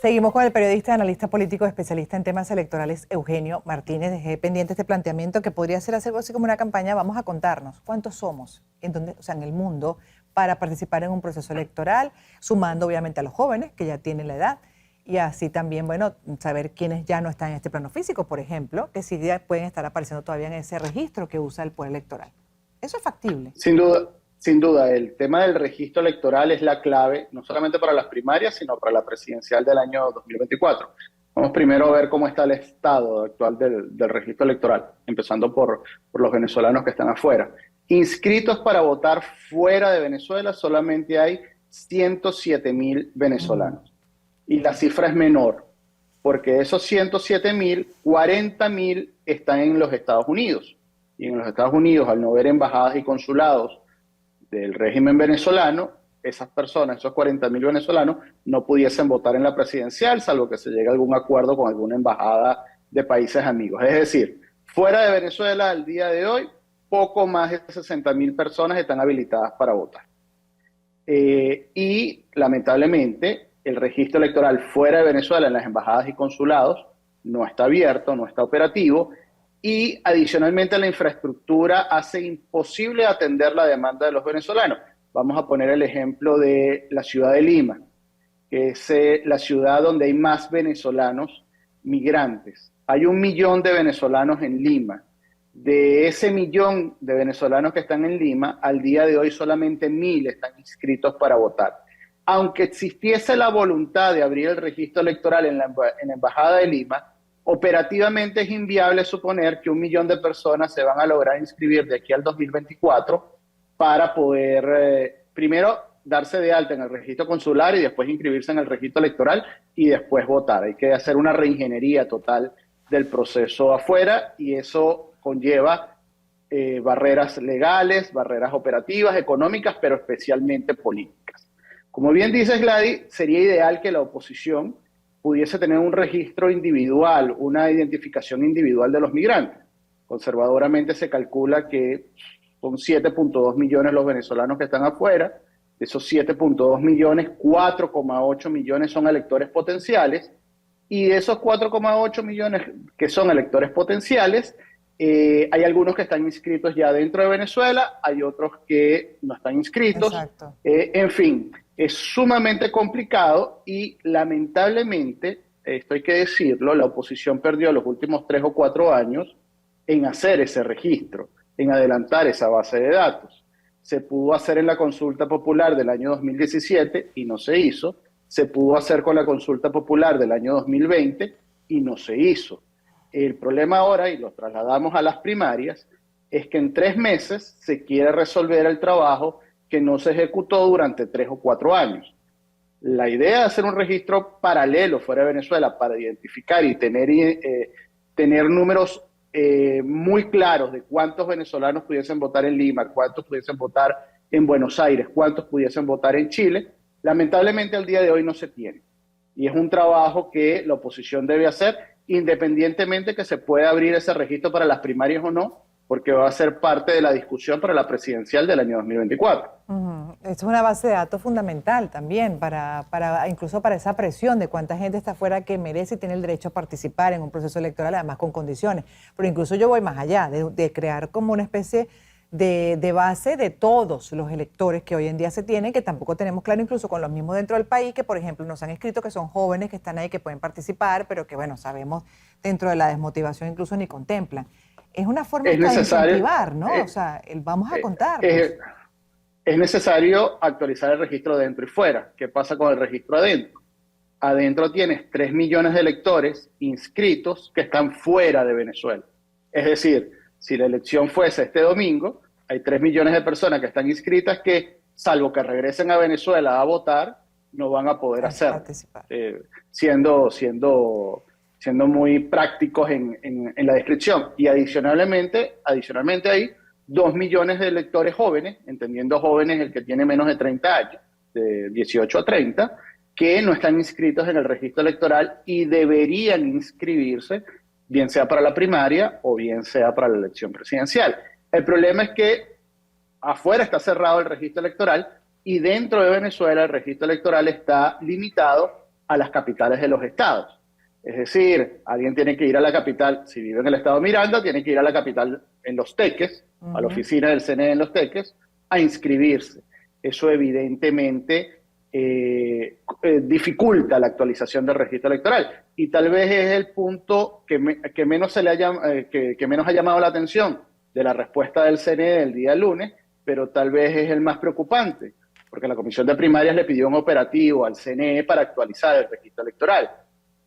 Seguimos con el periodista, analista político, especialista en temas electorales, Eugenio Martínez. Dejé pendiente este planteamiento que podría ser algo así como una campaña. Vamos a contarnos cuántos somos en el mundo para participar en un proceso electoral, sumando obviamente a los jóvenes que ya tienen la edad y así también, bueno, saber quiénes ya no están en este plano físico, por ejemplo, que sí ya pueden estar apareciendo todavía en ese registro que usa el poder electoral. Eso es factible. Sin duda, el tema del registro electoral es la clave, no solamente para las primarias, sino para la presidencial del año 2024. Vamos primero a ver cómo está el estado actual del registro electoral, empezando por los venezolanos que están afuera. Inscritos para votar fuera de Venezuela solamente hay 107.000 venezolanos. Y la cifra es menor, porque de esos 107.000, 40.000 están en los Estados Unidos. Y en los Estados Unidos, al no haber embajadas y consulados del régimen venezolano, esas personas, esos 40.000 venezolanos, no pudiesen votar en la presidencial, salvo que se llegue a algún acuerdo con alguna embajada de países amigos. Es decir, fuera de Venezuela, al día de hoy, poco más de 60.000 personas están habilitadas para votar. Y lamentablemente, el registro electoral fuera de Venezuela, en las embajadas y consulados, no está abierto, no está operativo, y adicionalmente la infraestructura hace imposible atender la demanda de los venezolanos. Vamos a poner el ejemplo de la ciudad de Lima, que es la ciudad donde hay más venezolanos migrantes. Hay 1.000.000 de venezolanos en Lima. De ese 1.000.000 de venezolanos que están en Lima, al día de hoy solamente 1.000 están inscritos para votar. Aunque existiese la voluntad de abrir el registro electoral en la Embajada de Lima, operativamente es inviable suponer que 1.000.000 de personas se van a lograr inscribir de aquí al 2024 para poder, primero, darse de alta en el registro consular y después inscribirse en el registro electoral y después votar. Hay que hacer una reingeniería total del proceso afuera y eso conlleva barreras legales, barreras operativas, económicas, pero especialmente políticas. Como bien dices, Gladys, sería ideal que la oposición pudiese tener un registro individual, una identificación individual de los migrantes. Conservadoramente se calcula que son 7.2 millones los venezolanos que están afuera. De esos 7.2 millones, 4,8 millones son electores potenciales. Y de esos 4,8 millones que son electores potenciales, hay algunos que están inscritos ya dentro de Venezuela, hay otros que no están inscritos. Exacto. En fin, es sumamente complicado y lamentablemente, esto hay que decirlo, la oposición perdió los últimos 3 o 4 años en hacer ese registro, en adelantar esa base de datos. Se pudo hacer en la consulta popular del año 2017 y no se hizo. Se pudo hacer con la consulta popular del año 2020 y no se hizo. El problema ahora, y lo trasladamos a las primarias, es que en 3 meses se quiere resolver el trabajo que no se ejecutó durante 3 o 4 años. La idea de hacer un registro paralelo fuera de Venezuela para identificar y tener números muy claros de cuántos venezolanos pudiesen votar en Lima, cuántos pudiesen votar en Buenos Aires, cuántos pudiesen votar en Chile, lamentablemente al día de hoy no se tiene. Y es un trabajo que la oposición debe hacer, independientemente que se pueda abrir ese registro para las primarias o no, porque va a ser parte de la discusión para la presidencial del año 2024. Es una base de datos fundamental también, incluso para esa presión de cuánta gente está afuera que merece y tiene el derecho a participar en un proceso electoral, además con condiciones. Pero incluso yo voy más allá, de crear como una especie de base de todos los electores que hoy en día se tienen, que tampoco tenemos claro, incluso con los mismos dentro del país, que por ejemplo nos han escrito que son jóvenes que están ahí, que pueden participar, pero que bueno, sabemos dentro de la desmotivación incluso ni contemplan. Es una forma de incentivar, ¿no? O sea, vamos a contar. Es necesario actualizar el registro dentro y fuera. ¿Qué pasa con el registro adentro? Adentro tienes 3 millones de electores inscritos que están fuera de Venezuela. Es decir, si la elección fuese este domingo, hay 3 millones de personas que están inscritas que, salvo que regresen a Venezuela a votar, no van a poder hacerlo. Siendo muy prácticos en la descripción. Y adicionalmente hay 2 millones de electores jóvenes, entendiendo jóvenes el que tiene menos de 30 años, de 18 a 30, que no están inscritos en el registro electoral y deberían inscribirse, bien sea para la primaria o bien sea para la elección presidencial. El problema es que afuera está cerrado el registro electoral y dentro de Venezuela el registro electoral está limitado a las capitales de los estados. Es decir, alguien tiene que ir a la capital, si vive en el estado de Miranda, tiene que ir a la capital en Los Teques, a la oficina del CNE en Los Teques, a inscribirse. Eso evidentemente dificulta la actualización del registro electoral. Y tal vez es el punto que menos que menos ha llamado la atención de la respuesta del CNE del día lunes, pero tal vez es el más preocupante, porque la Comisión de Primarias le pidió un operativo al CNE para actualizar el registro electoral.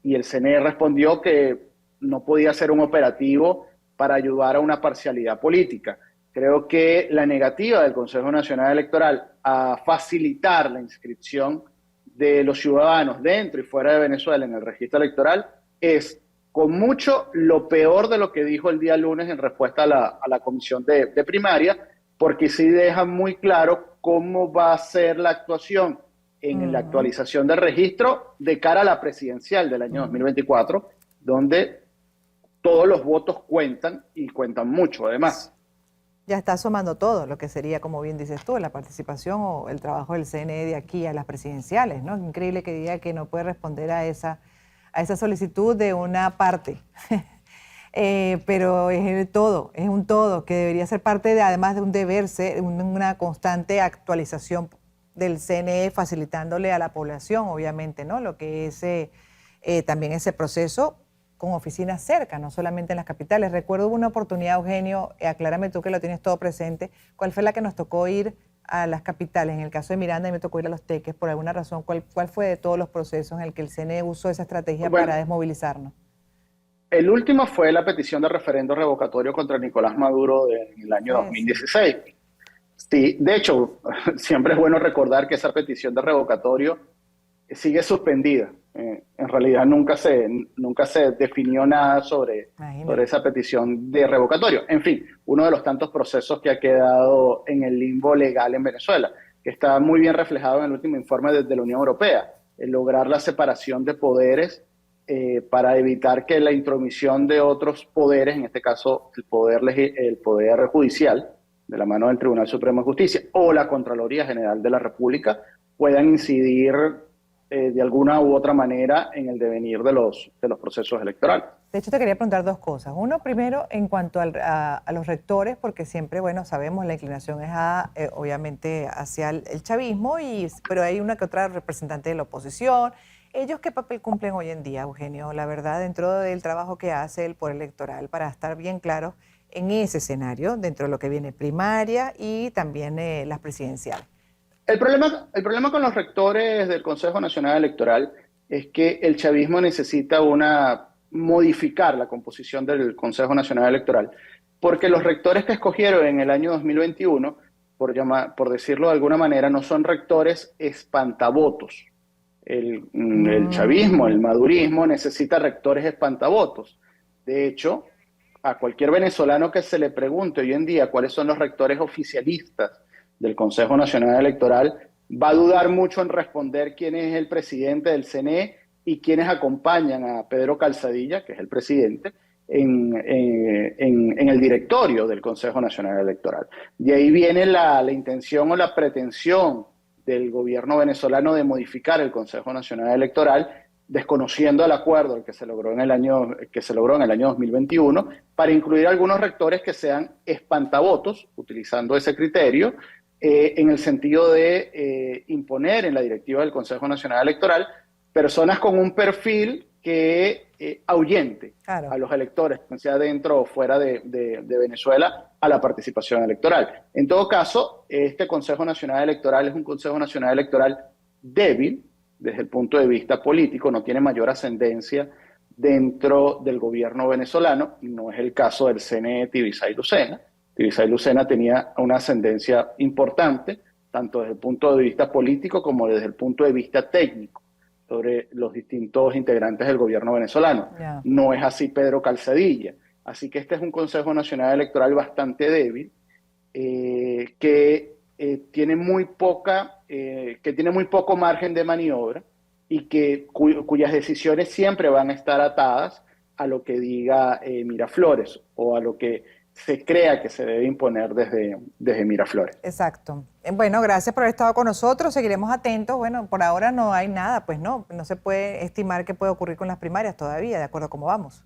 Y el CNE respondió que no podía hacer un operativo para ayudar a una parcialidad política. Creo que la negativa del Consejo Nacional Electoral a facilitar la inscripción de los ciudadanos dentro y fuera de Venezuela en el registro electoral es con mucho lo peor de lo que dijo el día lunes en respuesta a la comisión de primaria, porque sí deja muy claro cómo va a ser la actuación en la actualización del registro de cara a la presidencial del año 2024, donde todos los votos cuentan y cuentan mucho además. Ya está asomando todo lo que sería, como bien dices tú, la participación o el trabajo del CNE de aquí a las presidenciales, ¿no? Increíble que diga que no puede responder a esa solicitud de una parte. Pero es el todo, es un todo que debería ser parte, además de un deber ser, una constante actualización del CNE, facilitándole a la población, obviamente, ¿no? Lo que es también ese proceso con oficinas cerca, no solamente en las capitales. Recuerdo una oportunidad, Eugenio, aclárame tú que lo tienes todo presente, ¿cuál fue la que nos tocó ir a las capitales? En el caso de Miranda, me tocó ir a Los Teques, por alguna razón. ¿Cuál fue de todos los procesos en el que el CNE usó esa estrategia para desmovilizarnos? El último fue la petición de referendo revocatorio contra Nicolás Maduro en el año 2016. Sí, de hecho, siempre es bueno recordar que esa petición de revocatorio sigue suspendida. En realidad nunca se definió nada sobre esa petición de revocatorio. En fin, uno de los tantos procesos que ha quedado en el limbo legal en Venezuela, que está muy bien reflejado en el último informe de la Unión Europea, el lograr la separación de poderes para evitar que la intromisión de otros poderes, en este caso el poder judicial, de la mano del Tribunal Supremo de Justicia o la Contraloría General de la República, puedan incidir de alguna u otra manera en el devenir de los procesos electorales. De hecho, te quería preguntar dos cosas. Uno, primero, en cuanto a los rectores, porque siempre, bueno, sabemos, la inclinación es obviamente hacia el chavismo, pero hay una que otra representante de la oposición. ¿Ellos qué papel cumplen hoy en día, Eugenio? La verdad, dentro del trabajo que hace el Poder Electoral, para estar bien claros en ese escenario, dentro de lo que viene primaria y también las presidenciales. El problema con los rectores del Consejo Nacional Electoral es que el chavismo necesita modificar la composición del Consejo Nacional Electoral, porque los rectores que escogieron en el año 2021, por decirlo de alguna manera, no son rectores espantavotos. El chavismo, el madurismo, necesita rectores espantavotos. De hecho, a cualquier venezolano que se le pregunte hoy en día cuáles son los rectores oficialistas del Consejo Nacional Electoral, va a dudar mucho en responder quién es el presidente del CNE y quiénes acompañan a Pedro Calzadilla, que es el presidente, en el directorio del Consejo Nacional Electoral. De ahí viene la intención o la pretensión del gobierno venezolano de modificar el Consejo Nacional Electoral, desconociendo el acuerdo que se logró en el año 2021, para incluir algunos rectores que sean espantavotos, utilizando ese criterio, en el sentido de imponer en la directiva del Consejo Nacional Electoral personas con un perfil que ahuyente a los electores, sea dentro o fuera de Venezuela, a la participación electoral. En todo caso, este Consejo Nacional Electoral es un Consejo Nacional Electoral débil desde el punto de vista político, no tiene mayor ascendencia dentro del gobierno venezolano, no es el caso del CNE Tibisay Lucena. Tibisay Lucena tenía una ascendencia importante, tanto desde el punto de vista político como desde el punto de vista técnico, sobre los distintos integrantes del gobierno venezolano. No es así Pedro Calzadilla. Así que este es un Consejo Nacional Electoral bastante débil, que tiene muy poco margen de maniobra y cuyas decisiones siempre van a estar atadas a lo que diga Miraflores o a lo que se crea que se debe imponer desde Miraflores. Exacto. Bueno, gracias por haber estado con nosotros. Seguiremos atentos. Bueno, por ahora no hay nada, pues no se puede estimar qué puede ocurrir con las primarias todavía, de acuerdo a cómo vamos.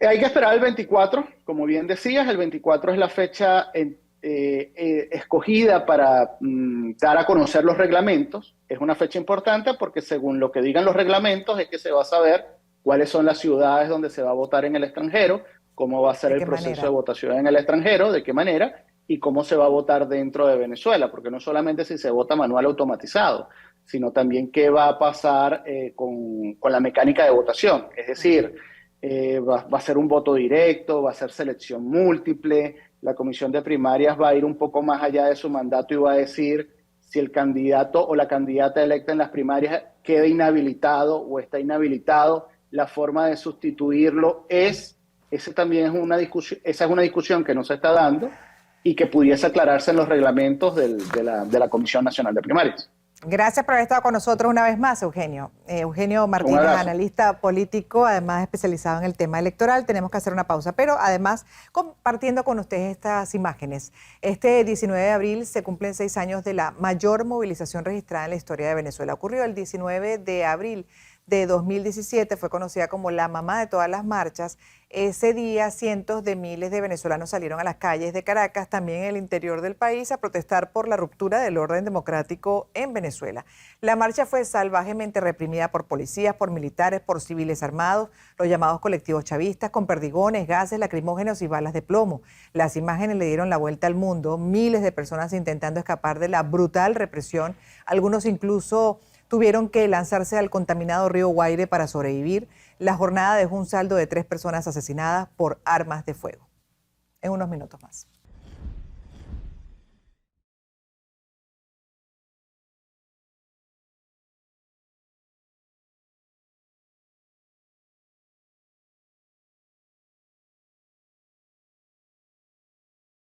Hay que esperar el 24, como bien decías, el 24 es la fecha escogida para dar a conocer los reglamentos. Es una fecha importante porque según lo que digan los reglamentos es que se va a saber cuáles son las ciudades donde se va a votar en el extranjero, cómo va a ser el proceso de votación en el extranjero, de qué manera, y cómo se va a votar dentro de Venezuela, porque no solamente si se vota manual automatizado, sino también qué va a pasar con la mecánica de votación. Es decir, va a ser un voto directo, va a ser selección múltiple, la comisión de primarias va a ir un poco más allá de su mandato y va a decir si el candidato o la candidata electa en las primarias queda inhabilitado o está inhabilitado, la forma de sustituirlo esa es una discusión que no se está dando y que pudiese aclararse en los reglamentos de la Comisión Nacional de Primarias. Gracias por haber estado con nosotros una vez más, Eugenio. Eugenio Martínez, analista político, además especializado en el tema electoral. Tenemos que hacer una pausa, pero además compartiendo con ustedes estas imágenes. Este 19 de abril se cumplen 6 años de la mayor movilización registrada en la historia de Venezuela. Ocurrió el 19 de abril de 2017, fue conocida como la mamá de todas las marchas. Ese día cientos de miles de venezolanos salieron a las calles de Caracas, también en el interior del país, a protestar por la ruptura del orden democrático en Venezuela. La marcha fue salvajemente reprimida por policías, por militares, por civiles armados, los llamados colectivos chavistas, con perdigones, gases lacrimógenos y balas de plomo. Las imágenes le dieron la vuelta al mundo, miles de personas intentando escapar de la brutal represión, algunos incluso tuvieron que lanzarse al contaminado río Guaire para sobrevivir. La jornada dejó un saldo de 3 personas asesinadas por armas de fuego. En unos minutos más.